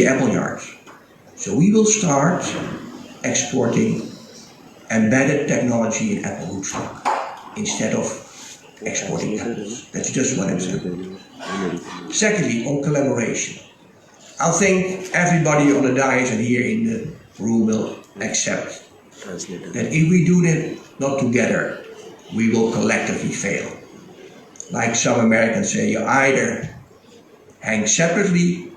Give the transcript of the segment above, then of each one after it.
the apple yards. So we will start exporting embedded technology in apple rootstock instead of exporting apples. That's just one example. Secondly, on collaboration. I think everybody on the dais and here in the room will accept that if we do it not together, we will collectively fail. Like some Americans say, you either hang separately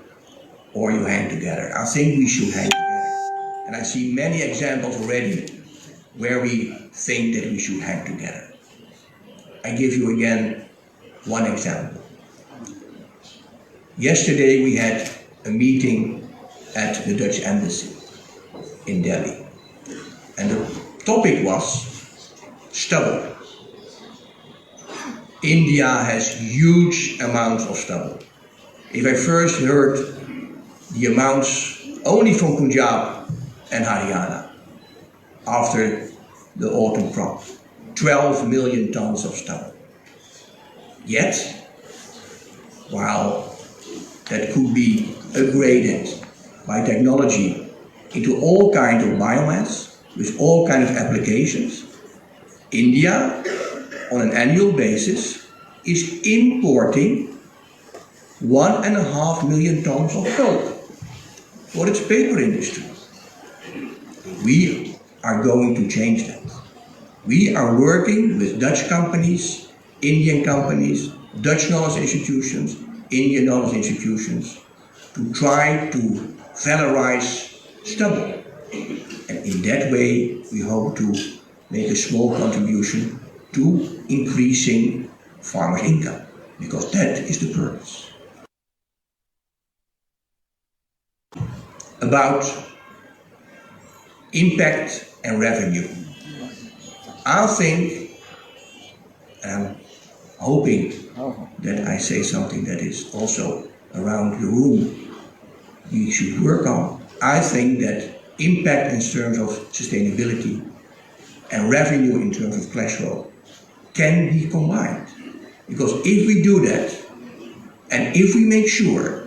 or you hang together. I think we should hang together. And I see many examples already where we think that we should hang together. I give you again one example. Yesterday we had a meeting at the Dutch Embassy in Delhi. And the topic was stubble. India has huge amounts of stubble. If I first heard the amounts only from Punjab and Haryana after the autumn crop, 12 million tons of stubble. Yet, while that could be upgraded by technology into all kinds of biomass with all kinds of applications, India, on an annual basis, is importing 1.5 million tons of pulp for its paper industry. We are going to change that. We are working with Dutch companies, Indian companies, Dutch knowledge institutions, Indian knowledge institutions to try to valorize stubble. And in that way, we hope to make a small contribution to increasing farmers' income, because that is the purpose. About impact and revenue. I think, and I'm hoping that I say something that is also around the room we should work on. I think that impact in terms of sustainability and revenue in terms of cash flow can be combined. Because if we do that, and if we make sure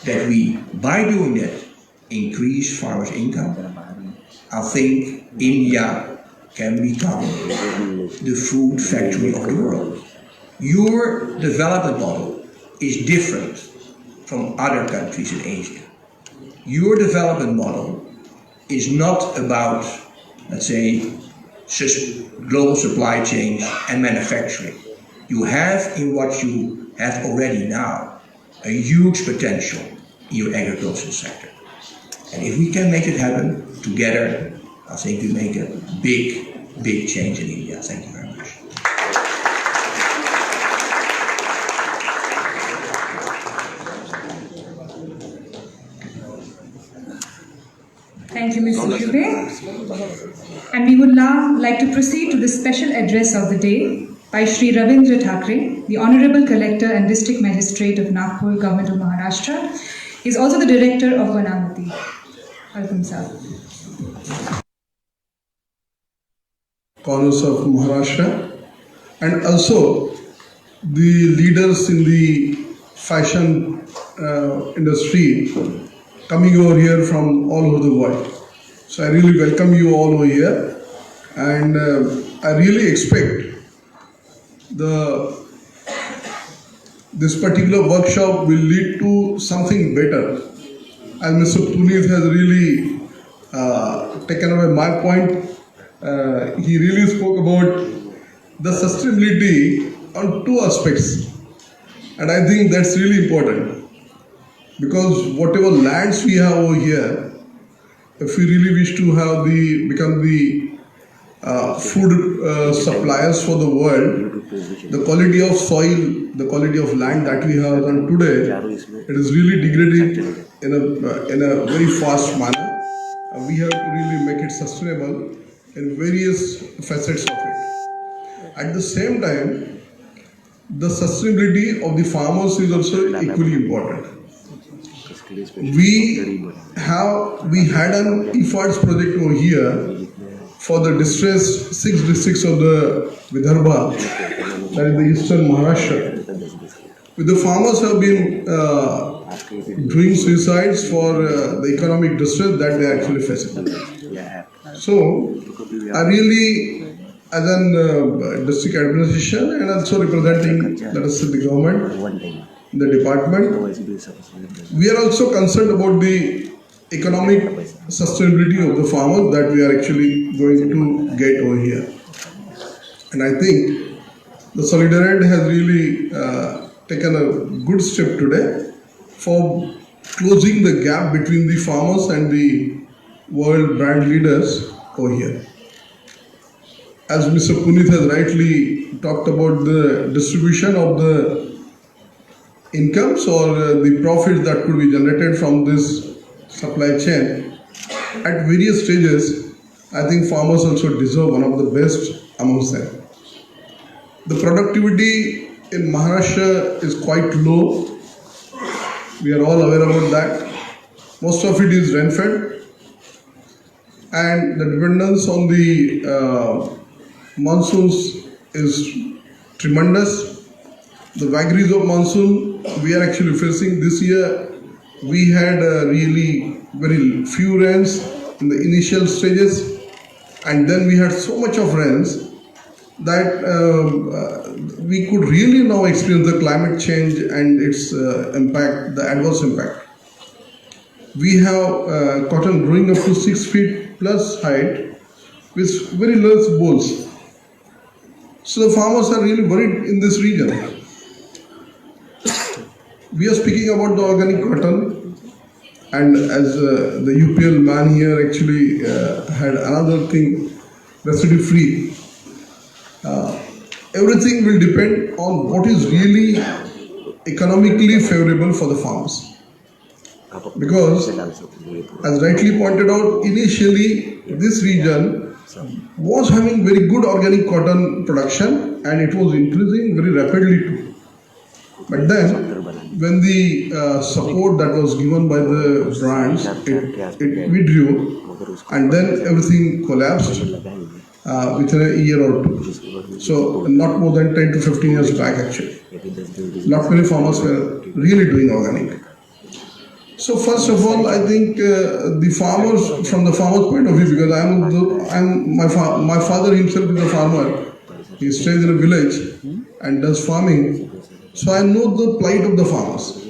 that we, by doing that, increase farmers' income, I think India can become the food factory of the world. Your development model is different from other countries in Asia. Your development model is not about, let's say, global supply chains and manufacturing. You have in what you have already now a huge potential in your agricultural sector. And if we can make it happen together, I think we make a big, big change in India. Thank you very much. Thank you, Mr. Dubey. And we would now like to proceed to the special address of the day by Shri Ravindra Thakre, the Honorable Collector and District Magistrate of Nagpur, Government of Maharashtra. He is also the Director of Vanamati. Welcome, sir. Corners of Maharashtra, and also the leaders in the fashion industry coming over here from all over the world. So I really welcome you all over here, and I really expect this particular workshop will lead to something better. As Mr. Puneet has really taken away my point, he really spoke about the sustainability on two aspects, and I think that's really important, because whatever lands we have over here, if we really wish to have become the food suppliers for the world, the quality of soil, the quality of land that we have done today, it is really degrading in a very fast manner. We have to really make it sustainable in various facets of it. At the same time, the sustainability of the farmers is also equally important. We had an efforts project over here for the six districts of the Vidarbha, that is the eastern Maharashtra. The farmers have been doing suicides for the economic distress that they are actually facing. So, I really, as an district administration and also representing, let us say, the government, the department, we are also concerned about the economic sustainability of the farmers that we are actually going to get over here. And I think the Solidarity has really taken a good step today for closing the gap between the farmers and the world brand leaders over here. As Mr. Puneet has rightly talked about the distribution of the incomes or the profits that could be generated from this supply chain at various stages, I think farmers also deserve one of the best amongst them. The productivity in Maharashtra is quite low. We are all aware about that. Most of it is rain-fed, and the dependence on the monsoons is tremendous. The vagaries of monsoon we are actually facing this year. We had really very few rains in the initial stages, and then we had so much of rains that we could really now experience the climate change and its impact, the adverse impact. We have cotton growing up to 6 feet plus height with very large bolls. So the farmers are really worried in this region. We are speaking about the organic cotton, and as the UPL man here actually had another thing, residue free. Everything will depend on what is really economically favorable for the farmers. Because, as rightly pointed out, initially this region was having very good organic cotton production and it was increasing very rapidly too. But then, when the support that was given by the brands, it withdrew, and then everything collapsed within a year or two. So, not more than 10 to 15 years back actually. Not many farmers were really doing organic. So, first of all, I think the farmers, from the farmer's point of view, because my father himself is a farmer. He stays in a village and does farming. So I know the plight of the farmers.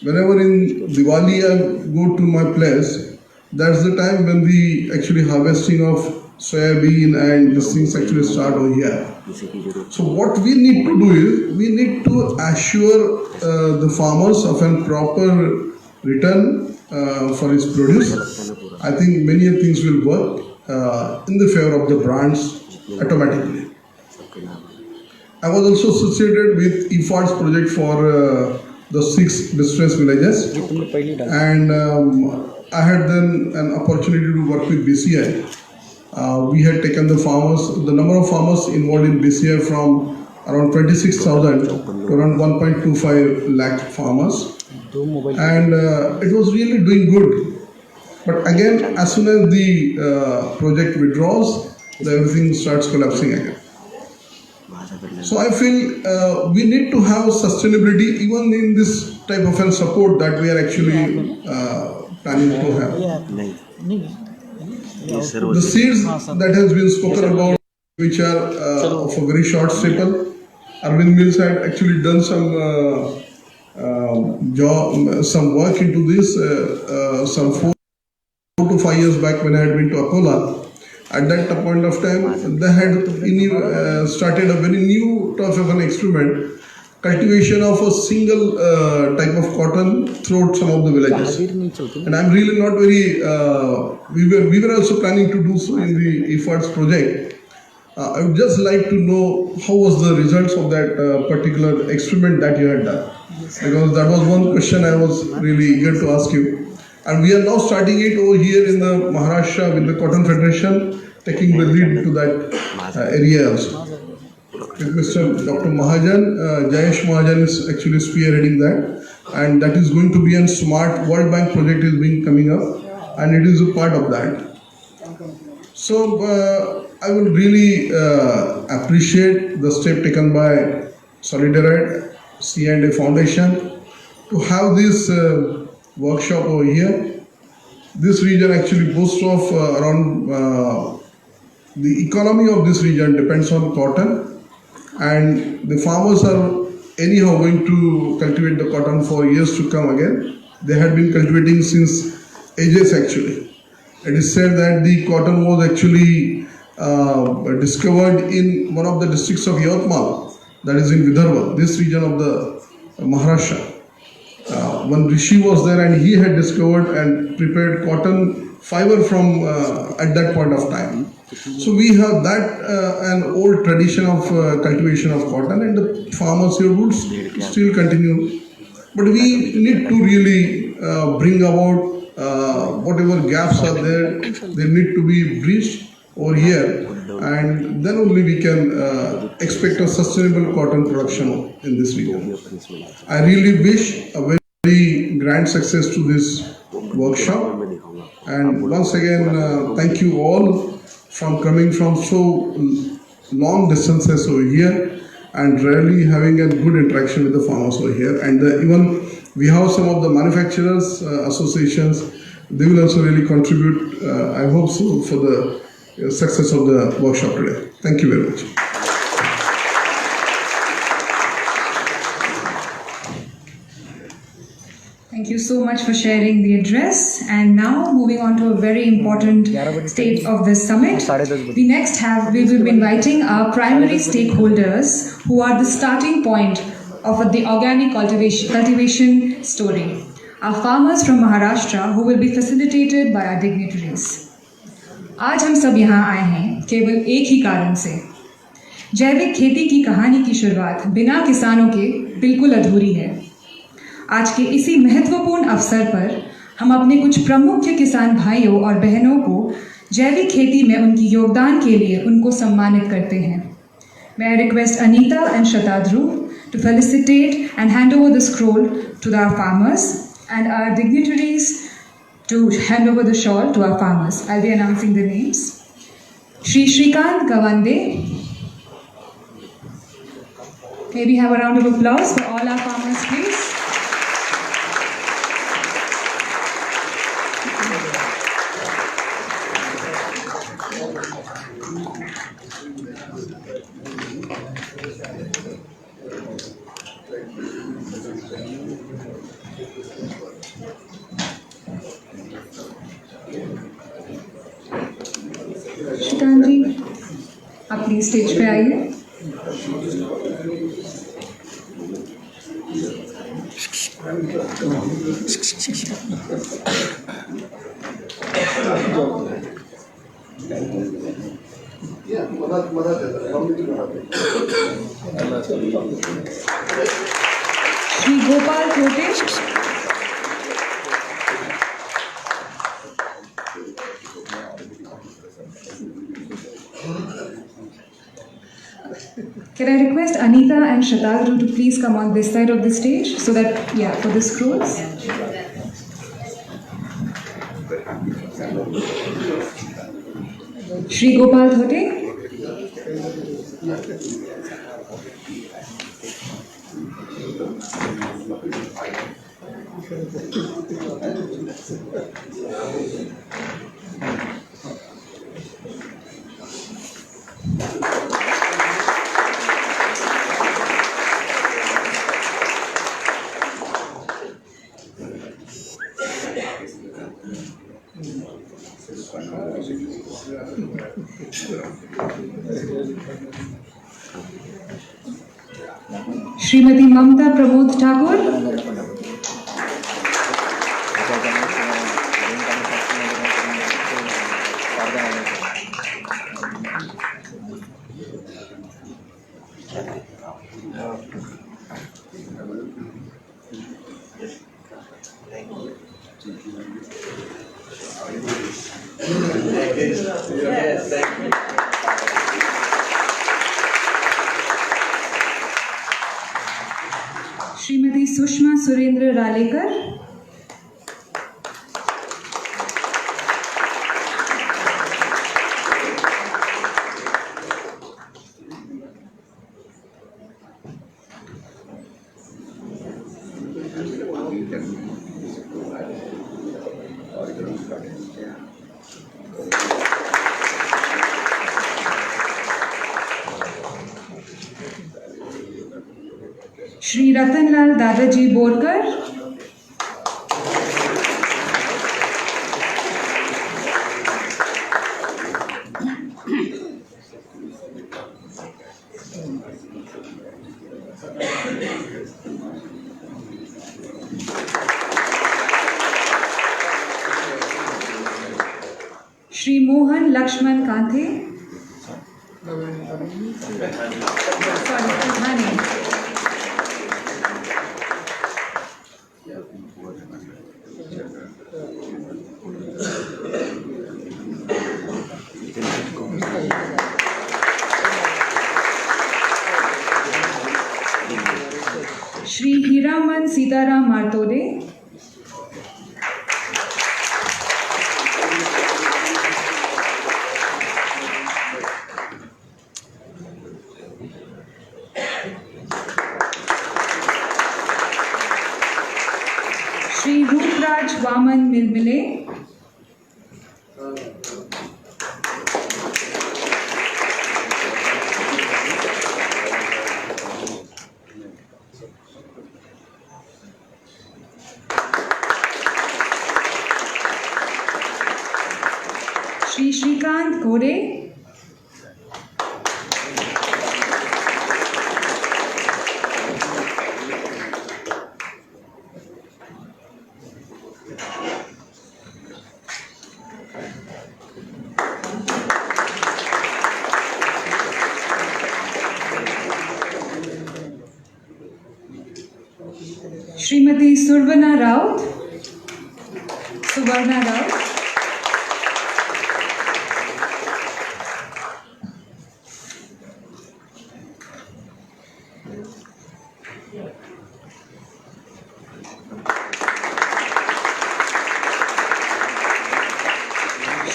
Whenever in Diwali I go to my place, that's the time when the actually harvesting of soybean and these things actually start over here. So what we need to do is, we need to assure the farmers of a proper return for his produce. I think many things will work in the favor of the brands automatically. I was also associated with EFART's project for the 6 distressed villages, and I had then an opportunity to work with BCI. We had taken the number of farmers involved in BCI from around 26,000 to around 1.25 lakh farmers, and it was really doing good. But again, as soon as the project withdraws, everything starts collapsing again. So I feel we need to have sustainability even in this type of support that we are actually planning to have. The seeds that has been spoken about, which are of a very short staple, Arvind Mills had actually done some work into this some 4 to 5 years back when I had been to Akola. At that point of time, they had started a very new type of an experiment, cultivation of a single type of cotton throughout some of the villages. And I'm really not very, we were also planning to do so in the EFART's project. I would just like to know how was the results of that particular experiment that you had done. Because that was one question I was really eager to ask you. And we are now starting it over here in the Maharashtra with the Cotton Federation, taking the lead to that area also. With Mr. Dr. Mahajan, Jayesh Mahajan is actually spearheading that, and that is going to be a smart World Bank project is being coming up, and it is a part of that. So I would really appreciate the step taken by Solidarity, C&A Foundation, to have this workshop over here. This region actually boasts of around the economy of this region depends on cotton, and the farmers are anyhow going to cultivate the cotton for years to come again. They had been cultivating since ages actually. It is said that the cotton was actually discovered in one of the districts of Yavatmal, that is in Vidarbha, this region of the Maharashtra. One rishi was there and he had discovered and prepared cotton fiber from at that point of time. So we have that an old tradition of cultivation of cotton, and the farmers here would still continue. But we need to really bring about whatever gaps are there, they need to be bridged over here, and then only we can expect a sustainable cotton production in this region. I really wish a very grand success to this workshop, and once again thank you all from coming from so long distances over here and really having a good interaction with the farmers over here. And even we have some of the manufacturers associations, they will also really contribute, I hope so, for the success of the workshop today. Thank you very much. Thank you so much for sharing the address. And now moving on to a very important stage of this summit. We will be inviting our primary stakeholders who are the starting point of the organic cultivation story. Our farmers from Maharashtra, who will be facilitated by our dignitaries. आज हम सब यहाँ आए हैं केवल एक ही कारण से। जैविक खेती की कहानी की शुरुआत बिना किसानों के बिल्कुल अधूरी है। आज के इसी महत्वपूर्ण अवसर पर हम अपने कुछ प्रमुख किसान भाइयों और बहनों को जैविक खेती में उनकी योगदान के लिए उनको सम्मानित करते हैं। May I request Anita and Shatadru to felicitate and hand over the scroll to our farmers, and our dignitaries to hand over the shawl to our farmers. I'll be announcing the names. Shri Shrikant Gawande. May we have a round of applause for all our farmers, please. Shrikant जी, आप please stage पे आइए। श्री गोपाल खोटे। Can I request Anita and Shatadru to please come on this side of the stage so that, for the scrolls. Shri Gopal Thote. Shrimati Mamata Pramod Thakur. Shrimati Sushma Surendra रालेकर। Shri Ratanlal Dadaji Borkar, Shri Mohan Lakshman Kanthe, Shri Hiraman Sitaram Martode, Shri Rupraj Vaman Milmile, Shri Shrikant Ghore, Srimati Suvarna Raut,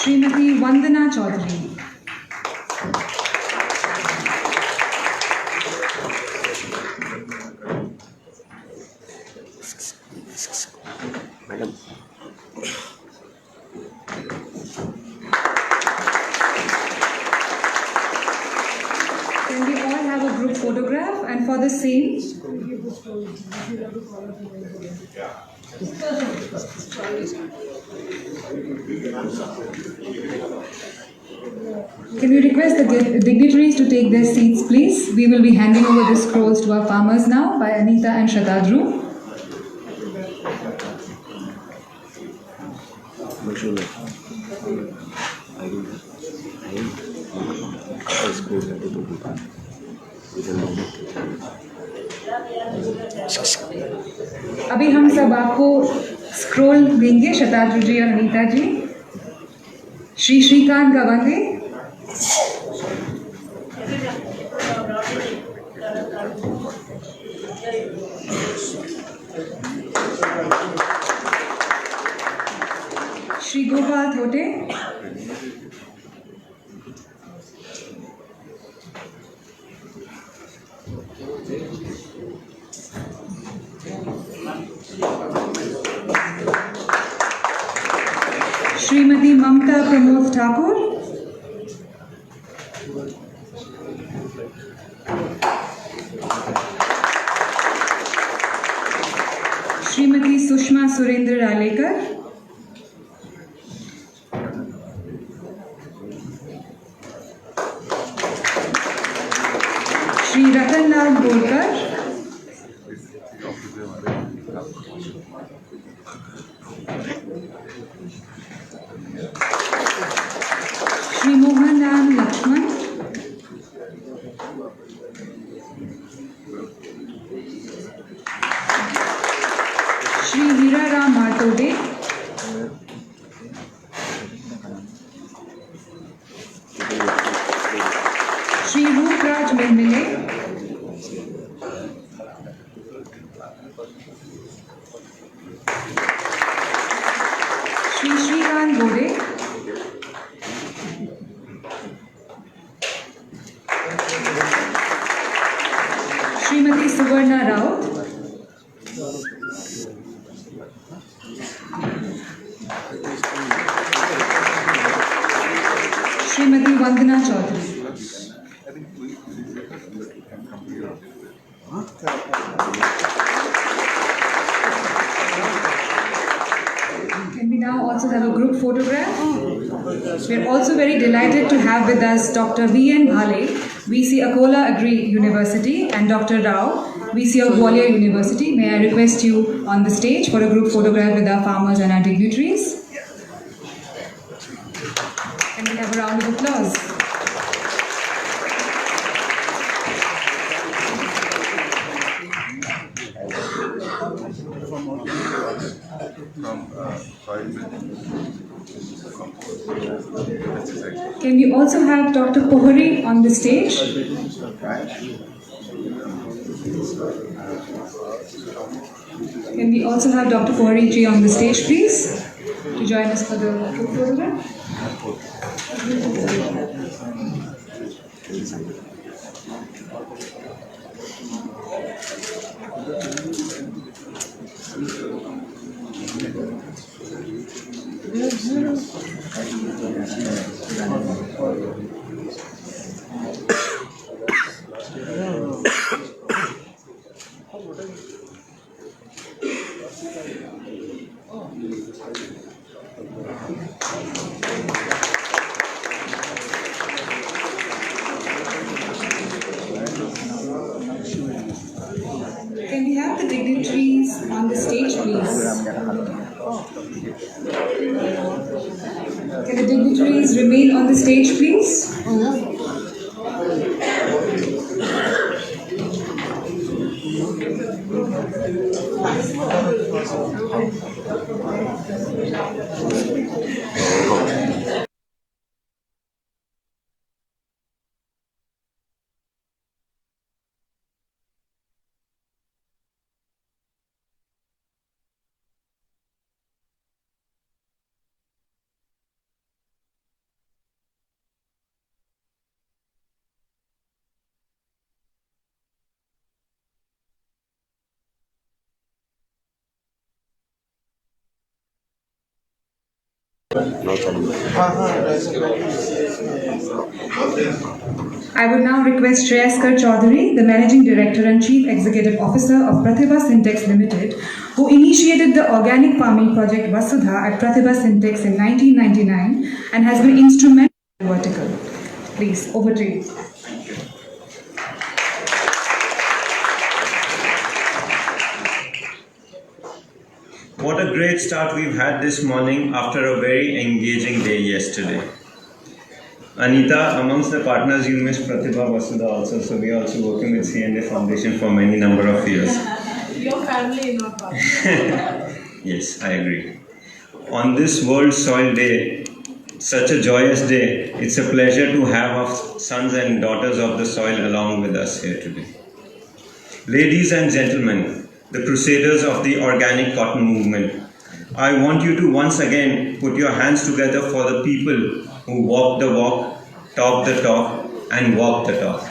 Srimati Vandana Chaudhary, Madam. Can we all have a group photograph? And for the same, can we request the dignitaries to take their seats, please? We will be handing over the scrolls to our farmers now by Anita and Shatadru. अभी हम सब आपको scroll देंगे, शताद्रु जी और अनीता जी। श्री श्रीकांत गवांगे, श्री गोपाल थोटे, श्रीमती ममता प्रमोद ठाकुर, श्रीमती सुषमा सुरेंद्र रालेकर, श्री रतनलाल बोरकर, श्री मोहन राम लक्ष्मण, श्री हीरा राम मार्तोडे, श्री रूपराज मिलमिले, श्री श्रीकांत गोरे, श्रीमती सुवर्णा राउत, श्रीमती वंदना Chaudhary, Can we now also have a group photograph? We are also very delighted to have with us Dr. V.N. Bhale, VC Akola Agri University, and Dr. Rao, VC of Gwalior University. May I request you on the stage for a group photograph with our farmers and our dignitaries? Can we have a round of applause? Can we also have Dr. Pohari on the stage? Can we also have Dr. Pohari ji on the stage, please, to join us for the group photograph? Can we have the dignitaries on the stage, please? Can the dignitaries remain on the stage, please? I would now request Shreyaskar Chaudhary, the Managing Director and Chief Executive Officer of Pratibha Syntex Limited, who initiated the organic farming project Vasudha at Pratibha Syntex in 1999 and has been instrumental in the vertical. Please, over to you. What a great start we've had this morning after a very engaging day yesterday. Anita, amongst the partners you missed Pratibha Vasudha also, so we are also working with C&A Foundation for many number of years. Your family, not part. Yes, I agree. On this World Soil Day, such a joyous day, it's a pleasure to have our sons and daughters of the soil along with us here today. Ladies and gentlemen, the crusaders of the organic cotton movement, I want you to once again put your hands together for the people who walk the walk, talk the talk, and walk the talk.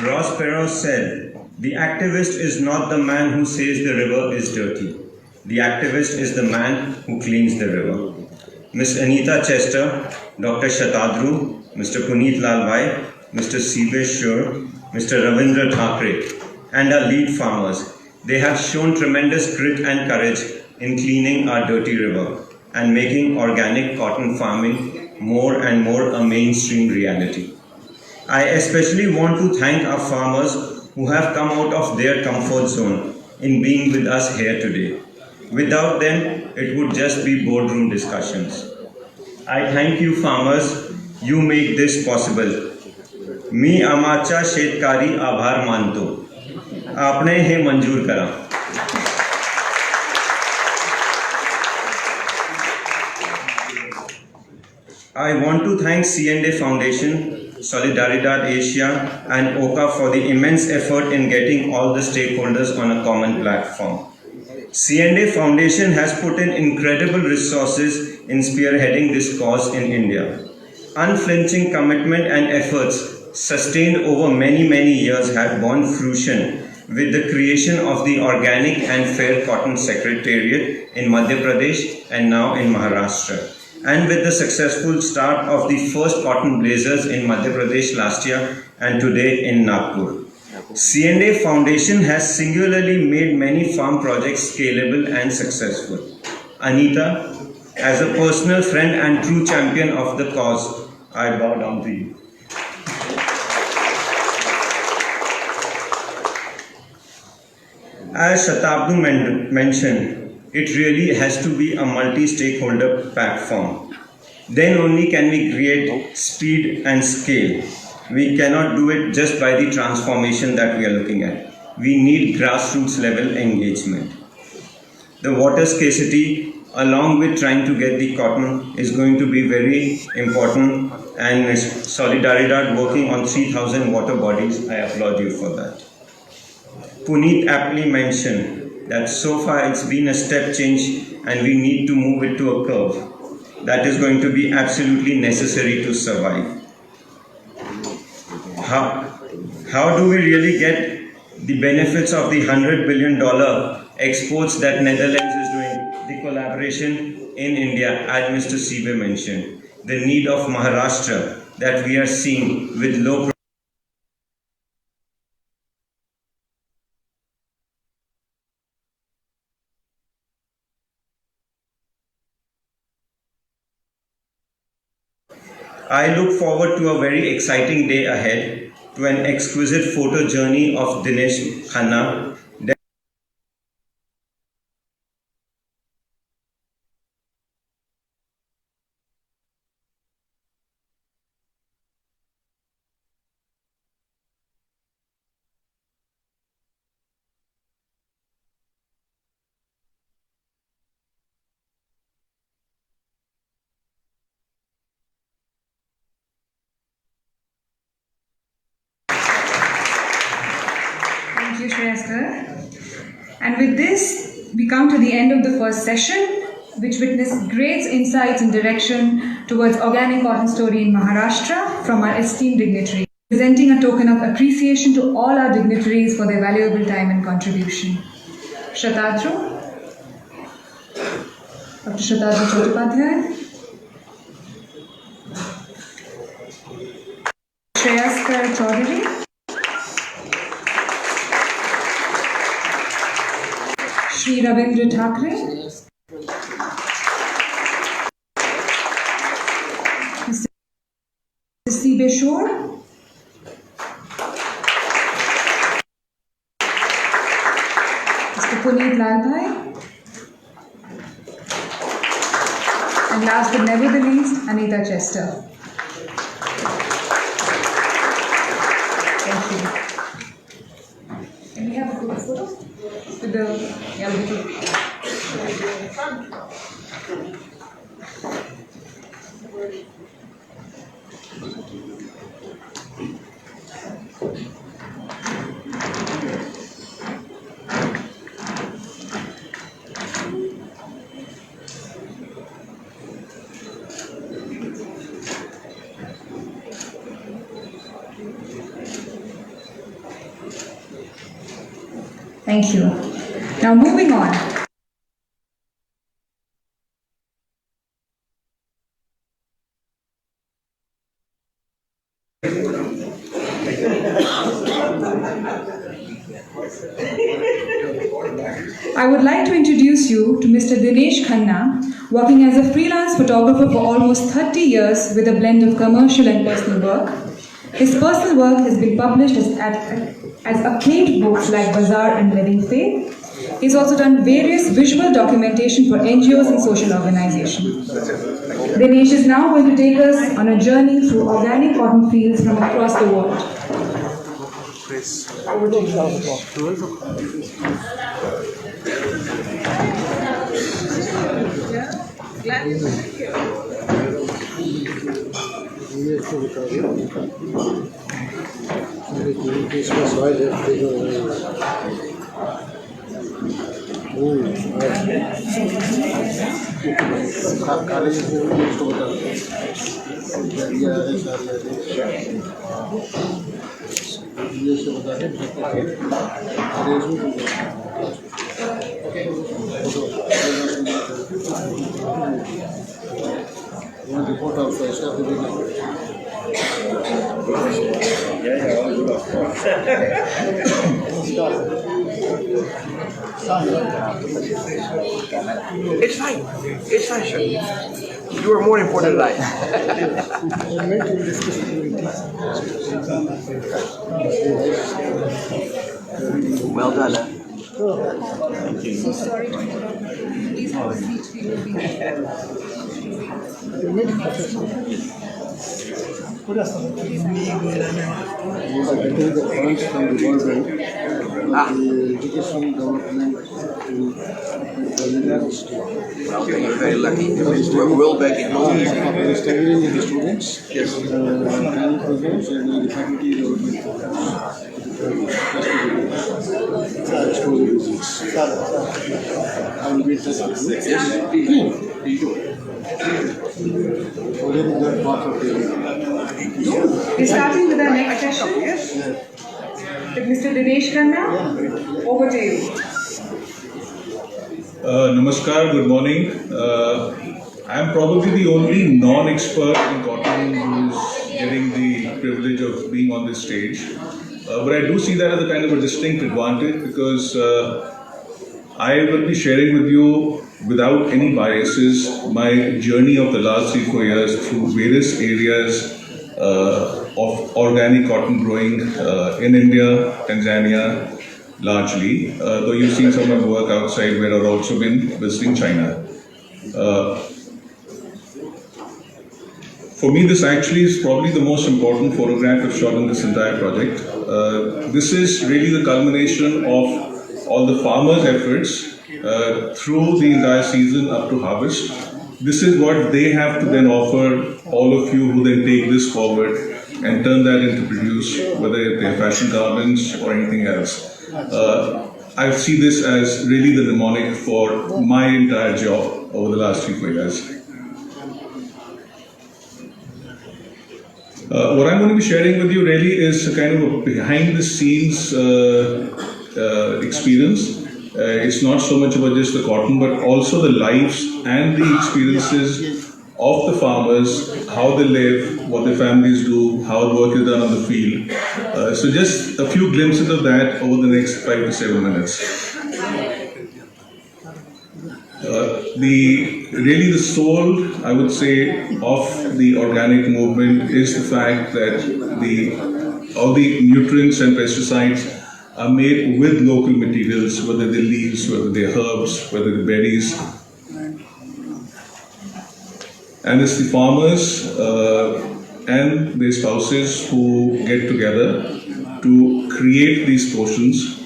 Ross Perot said, "The activist is not the man who says the river is dirty. The activist is the man who cleans the river." Ms. Anita Chester, Dr. Shatadru, Mr. Puneet Lalbhai, Mr. Sibe Shur, Mr. Ravindra Thakre, and our lead farmers, they have shown tremendous grit and courage in cleaning our dirty river and making organic cotton farming more and more a mainstream reality. I especially want to thank our farmers who have come out of their comfort zone in being with us here today. Without them, it would just be boardroom discussions. I thank you farmers, you make this possible. मी आमाचा शेतकारी आभार मानतो. आपने हे मंजूर करा. I want to thank C&A Foundation, Solidaridad Asia and OCA for the immense effort in getting all the stakeholders on a common platform. C&A Foundation has put in incredible resources in spearheading this cause in India. Unflinching commitment and efforts sustained over many years have borne fruition with the creation of the Organic and Fair Cotton Secretariat in Madhya Pradesh and now in Maharashtra. and with the successful start of the first cotton blazers in Madhya Pradesh last year and today in Nagpur. C&A Foundation has singularly made many farm projects scalable and successful. Anita, as a personal friend and true champion of the cause, I bow down to you. As Shatabdu mentioned, it really has to be a multi-stakeholder platform. Then only can we create speed and scale. We cannot do it just by the transformation that we are looking at. We need grassroots level engagement. The water scarcity, along with trying to get the cotton, is going to be very important, and Solidaridad working on 3,000 water bodies, I applaud you for that. Puneet aptly mentioned that so far it's been a step change and we need to move it to a curve. That is going to be absolutely necessary to survive. How do we really get the benefits of the $100 billion exports that Netherlands is doing? The collaboration in India, as Mr. Sibe mentioned. The need of Maharashtra that we are seeing with low I look forward to a very exciting day ahead, to an exquisite photo journey of Dinesh Khanna. Thank you, Shreyaskar. And with this, we come to the end of the first session, which witnessed great insights and direction towards organic cotton story in Maharashtra from our esteemed dignitaries, presenting a token of appreciation to all our dignitaries for their valuable time and contribution. Shatadru, Dr. Shatadru Chattopadhyay, Shreyaskar Chaudhary, Shri Ravindra Thakre, Mr. Sibe Shore, Mr. Puneet Lalbhai, and last but never the least, Anita Chester. Thank you. Can we have a group photo? With the Thank you. Now moving on. I would like to introduce you to Mr. Dinesh Khanna, working as a freelance photographer for almost 30 years with a blend of commercial and personal work. His personal work has been published as acclaimed books like Bazaar and Living Faith. He's also done various visual documentation for NGOs and social organizations. Dinesh is now going to take us on a journey through organic cotton fields from across the world. Over to want to report of stuff every night. It's fine. It's fine, sir. You are more important than I. Well done, huh? So sorry to interrupt. Please have a seat. We will be Getting the funds from the government, the education development to the university. Well, you're very lucky. We're well back in Malta. After studying the students, training programs and the faculty development programs. Exposure business. I will be interested. Yes, please do. Already that part of the We're starting with our next session. With Mr. Dinesh Khanna, over to you. Namaskar, good morning. I am probably the only non-expert in cotton who's getting the privilege of being on this stage. But I do see that as a kind of a distinct advantage because I will be sharing with you, without any biases, my journey of the last 3-4 years through various areas of organic cotton growing in India, Tanzania, largely, though you've seen some of my work outside where I've also been visiting China. For me, this actually is probably the most important photograph I've shot in this entire project. This is really the culmination of all the farmers' efforts through the entire season up to harvest. This is what they have to then offer all of you who then take this forward and turn that into produce, whether they're fashion garments or anything else. I see this as really the mnemonic for my entire job over the last 3-4 years. What I'm going to be sharing with you really is a kind of a behind the scenes experience. It's not so much about just the cotton, but also the lives and the experiences of the farmers, how they live, what their families do, how the work is done on the field. So just a few glimpses of that over the next 5 to 7 minutes. Really the soul, I would say, of the organic movement is the fact that all the nutrients and pesticides are made with local materials, whether they're leaves, whether they're herbs, whether they're berries. And it's the farmers and their spouses who get together to create these potions.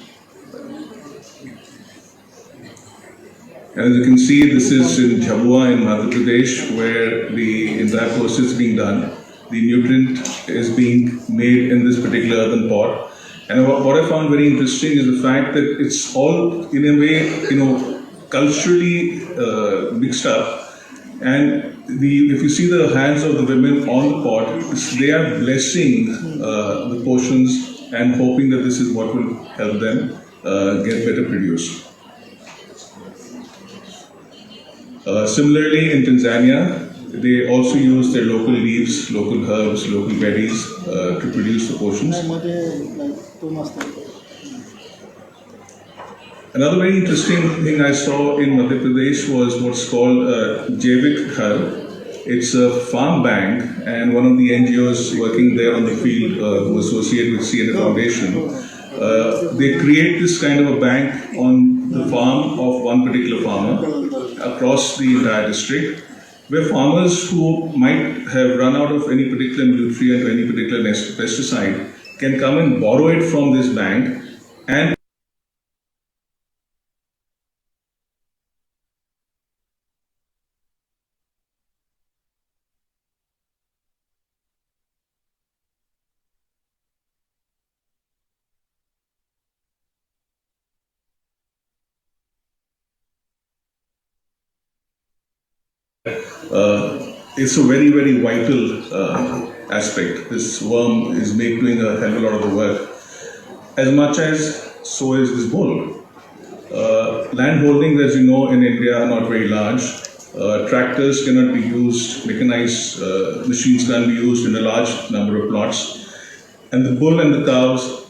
As you can see, this is in Jhabua in Madhya Pradesh, where the entire process is being done. The nutrient is being made in this particular earthen pot. And what I found very interesting is the fact that it's all, in a way, culturally mixed up. And if you see the hands of the women on the pot, they are blessing the potions and hoping that this is what will help them get better produce. Similarly, in Tanzania, they also use their local leaves, local herbs, local berries to produce the potions. Another very interesting thing I saw in Madhya Pradesh was what's called Jaivik Ghar. It's a farm bank, and one of the NGOs working there on the field who associate with CNA Foundation, they create this kind of a bank on the farm of one particular farmer across the entire district, where farmers who might have run out of any particular nutrient or any particular pesticide can come and borrow it from this bank and it's a very, very vital aspect. This worm is doing a hell of a lot of the work, as much as so is this bull. Land holdings, as you know, in India are not very large. Tractors cannot be used, mechanized machines can't be used in a large number of plots. And the bull and the cows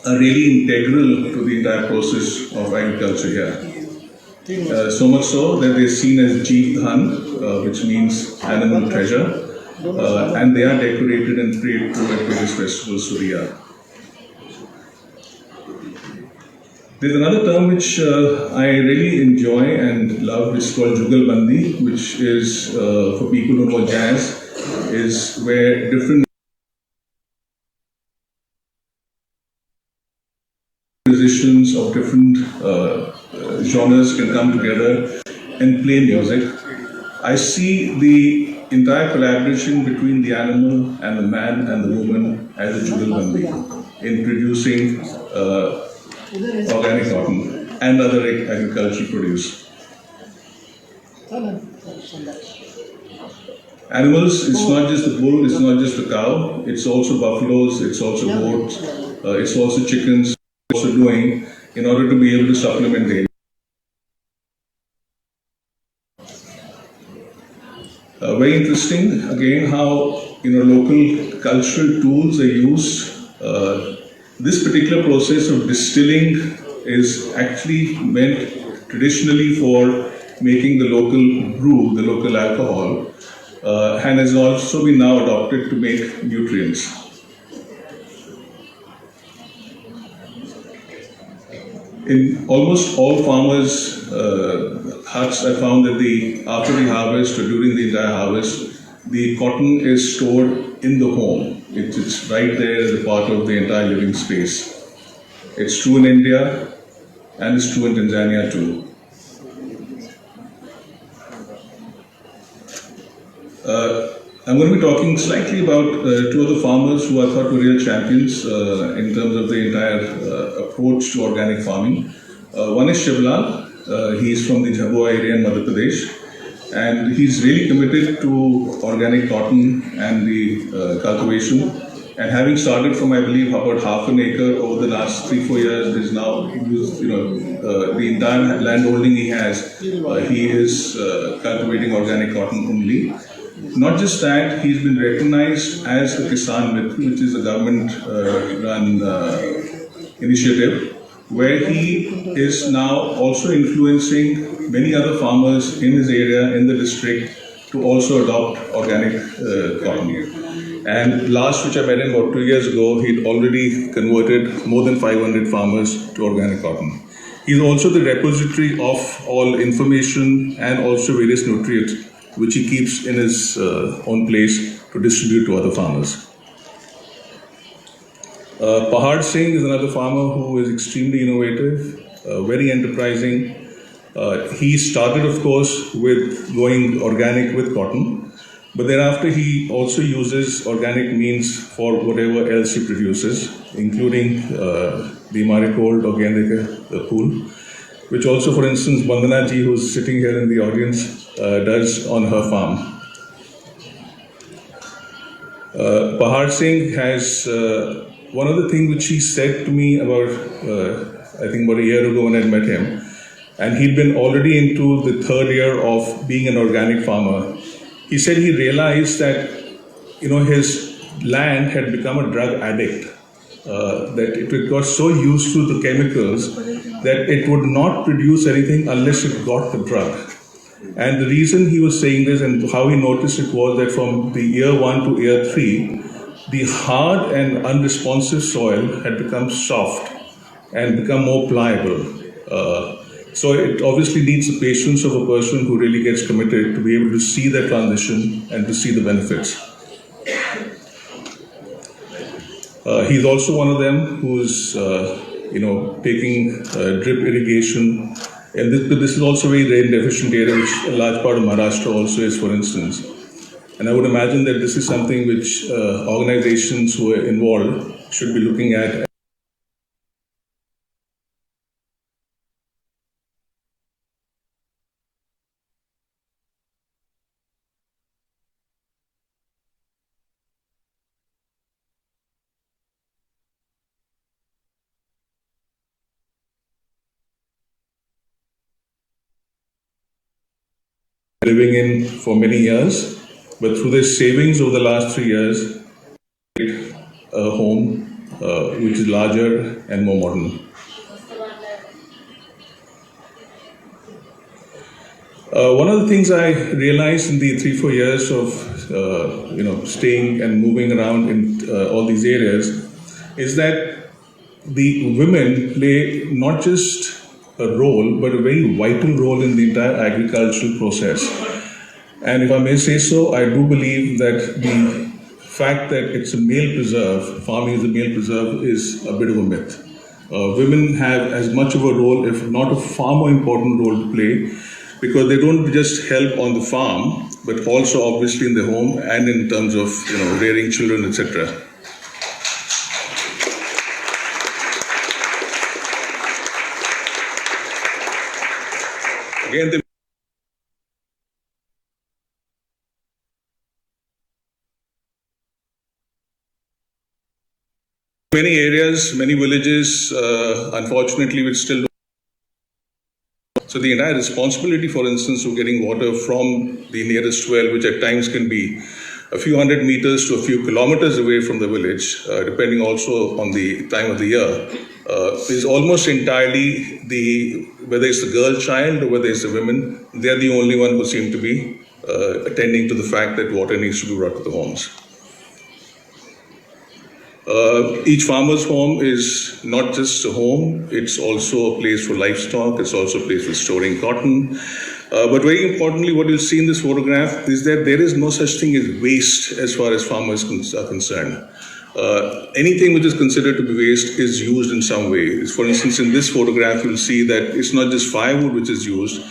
are really integral to the entire process of agriculture here. So much so that they're seen as Jeet Dhan, which means animal treasure, and they are decorated and prayed to at various festivals to the year. There's another term which I really enjoy and love, which is called Jugal Bandi, which is, for people who know jazz, is where different musicians of different genres can come together and play music. I see the entire collaboration between the animal and the man and the woman as a Jugal Bandi in producing organic cotton and other agricultural produce. Animals, it's not just the bull, it's not just the cow, it's also buffaloes, it's also goats, it's also chickens, also doing in order to be able to supplement the very interesting again how local cultural tools are used. This particular process of distilling is actually meant traditionally for making the local brew, the local alcohol, and has also been now adopted to make nutrients. In almost all farmers' huts, I found that after the harvest or during the entire harvest, the cotton is stored in the home. It's right there as a part of the entire living space. It's true in India and it's true in Tanzania too. I'm going to be talking slightly about two other farmers who I thought were real champions in terms of the entire approach to organic farming. One is Shivlal. He's from the Jhabua area in Madhya Pradesh. And he's really committed to organic cotton and the cultivation. And having started from, I believe, about half an acre over the last 3-4 years, is now used, the entire land holding he has, he is cultivating organic cotton only. Not just that, he's been recognized as a Kisan Mitra, which is a government-run initiative, where he is now also influencing many other farmers in his area, in the district, to also adopt organic cotton. And last, which I met him about 2 years ago, he'd already converted more than 500 farmers to organic cotton. He's also the repository of all information and also various nutrients, which he keeps in his own place to distribute to other farmers. Pahad Singh is another farmer who is extremely innovative, very enterprising. He started, of course, with going organic with cotton, but thereafter he also uses organic means for whatever else he produces, including the marigold or gende pool, which also, for instance, Bandana ji, who's sitting here in the audience, does on her farm. Pahad Singh has one other thing which he said to me about, I think about a year ago when I met him, and he'd been already into the 3rd year of being an organic farmer. He said he realized that, his land had become a drug addict, that it got so used to the chemicals that it would not produce anything unless it got the drug. And the reason he was saying this and how he noticed it was that from the year 1 to year 3, the hard and unresponsive soil had become soft and become more pliable. So it obviously needs the patience of a person who really gets committed to be able to see that transition and to see the benefits. He's also one of them who's, taking drip irrigation. And this is also a very rain deficient area, which a large part of Maharashtra also is, for instance. And I would imagine that this is something which organizations who are involved should be looking at. living in for many years, but through their savings over the last 3 years, a home which is larger and more modern. One of the things I realized in the 3-4 years of staying and moving around in all these areas is that the women play not just a role but a very vital role in the entire agricultural process. And if I may say so, I do believe that the fact that it's a male preserve, farming is a male preserve, is a bit of a myth. Women have as much of a role, if not a far more important role to play, because they don't just help on the farm, but also obviously in the home and in terms of rearing children, etc. Again, many areas, many villages, unfortunately, which still don't. So the entire responsibility, for instance, of getting water from the nearest well, which at times can be a few hundred meters to a few kilometers away from the village, depending also on the time of the year, is almost entirely whether it's the girl child or whether it's the women, they're the only one who seem to be attending to the fact that water needs to be brought to the homes. Each farmer's home is not just a home, it's also a place for livestock, it's also a place for storing cotton. But very importantly, what you'll see in this photograph is that there is no such thing as waste as far as farmers are concerned. Anything which is considered to be waste is used in some way. For instance, in this photograph, you'll see that it's not just firewood which is used.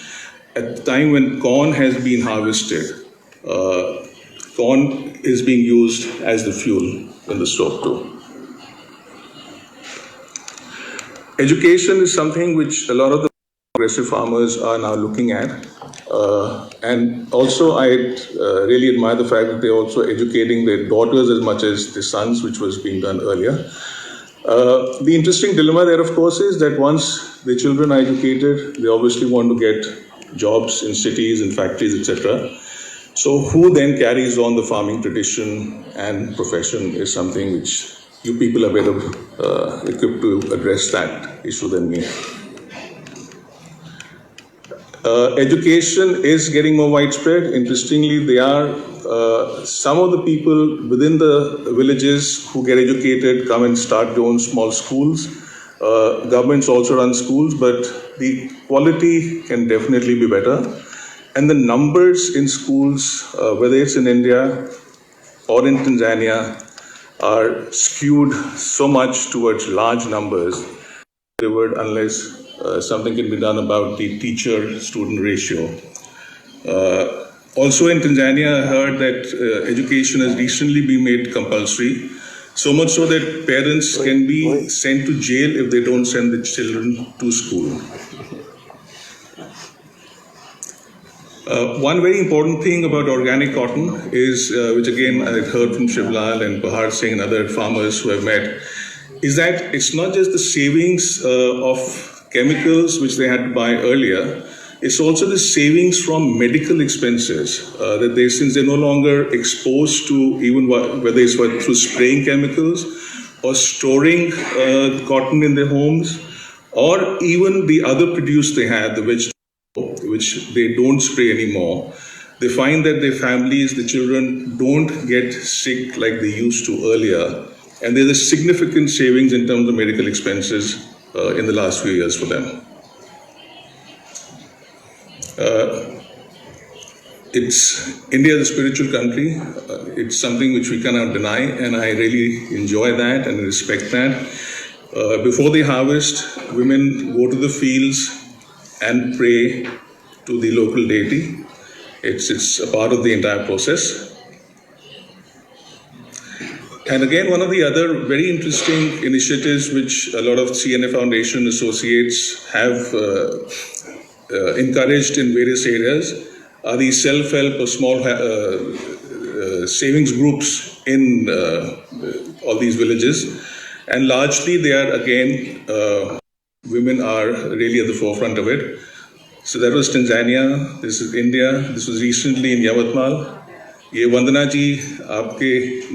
At the time when corn has been harvested, corn is being used as the fuel in the stove too. Education is something which a lot of the progressive farmers are now looking at. And also I really admire the fact that they're also educating their daughters as much as their sons, which was being done earlier. The interesting dilemma there, of course, is that once the children are educated, they obviously want to get jobs in cities, in factories, etc. So who then carries on the farming tradition and profession is something which you people are better equipped to address that issue than me. Education is getting more widespread. Interestingly, there are some of the people within the villages who get educated come and start their own small schools. Governments also run schools, but the quality can definitely be better. And the numbers in schools, whether it's in India or in Tanzania, are skewed so much towards large numbers unless something can be done about the teacher-student ratio. Also in Tanzania, I heard that education has recently been made compulsory, so much so that parents can be sent to jail if they don't send the children to school. One very important thing about organic cotton is, which again I've heard from Shivlal and Bahar Singh and other farmers who I've met, is that it's not just the savings of chemicals which they had to buy earlier, it's also the savings from medical expenses that they, since they're no longer exposed to even whether it's through spraying chemicals or storing cotton in their homes, or even the other produce they had, the vegetable, which they don't spray anymore. They find that their families, the children, don't get sick like they used to earlier. And there's a significant savings in terms of medical expenses in the last few years for them. India is a spiritual country. It's something which we cannot deny, and I really enjoy that and respect that. Before they harvest, women go to the fields and pray to the local deity. It's a part of the entire process. And again, one of the other very interesting initiatives which a lot of CNA Foundation associates have encouraged in various areas are the self-help or small savings groups in all these villages. And largely they are, again, women are really at the forefront of it. So that was Tanzania. This is India. This was recently in Yavatmal. ये वंदना जी आपके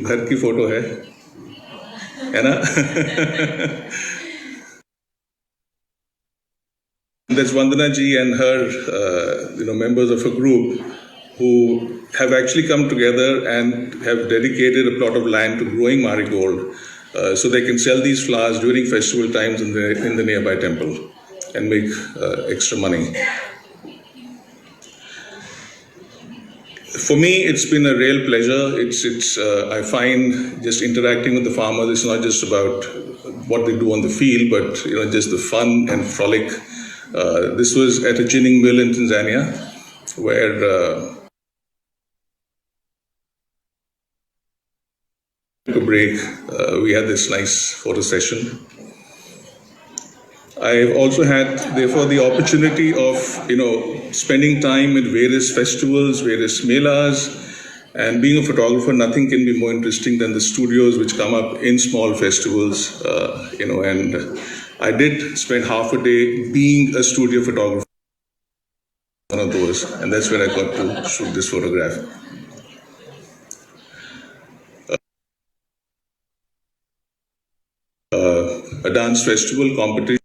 घर की photo है ना? That's Vandana ji and her, members of a group who have actually come together and have dedicated a plot of land to growing marigold, so they can sell these flowers during festival times in the nearby temple and make extra money. For me, it's been a real pleasure. I find just interacting with the farmers, it's not just about what they do on the field, but just the fun and frolic. This was at a ginning mill in Tanzania, where a break, we had this nice photo session. I've also had, therefore, the opportunity of, spending time at various festivals, various melas, and being a photographer, nothing can be more interesting than the studios which come up in small festivals, and I did spend half a day being a studio photographer, one of those, and that's where I got to shoot this photograph. A dance festival competition.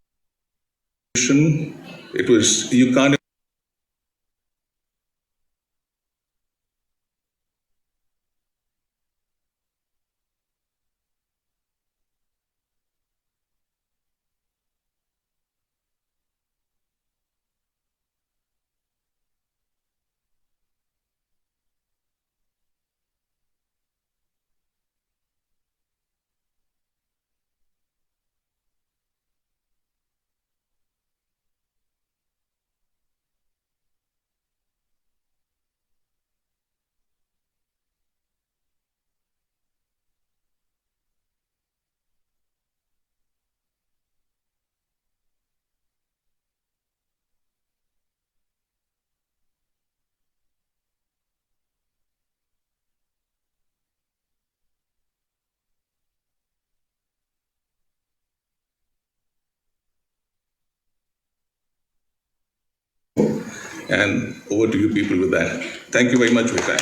It was, you can't and over to you people with that. Thank you very much for your time.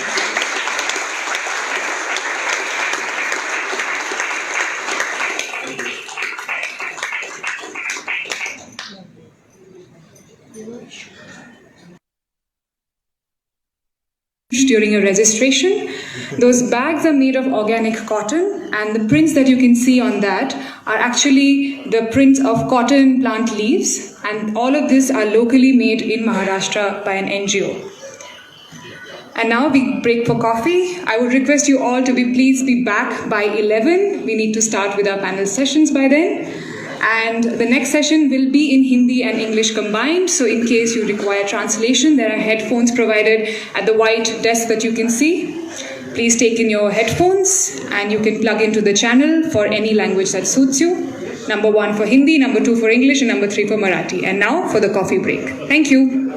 During a registration, those bags are made of organic cotton, and the prints that you can see on that are actually the prints of cotton plant leaves, and all of this are locally made in Maharashtra by an NGO. And now we break for coffee. I would request you all to please be back by 11. We need to start with our panel sessions by then. And the next session will be in Hindi and English combined. So in case you require translation, there are headphones provided at the white desk that you can see. Please take in your headphones and you can plug into the channel for any language that suits you. Number 1 for Hindi, number 2 for English, and number 3 for Marathi. And now for the coffee break. Thank you.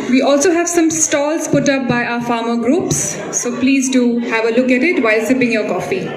We also have some stalls put up by our farmer groups, so please do have a look at it while sipping your coffee.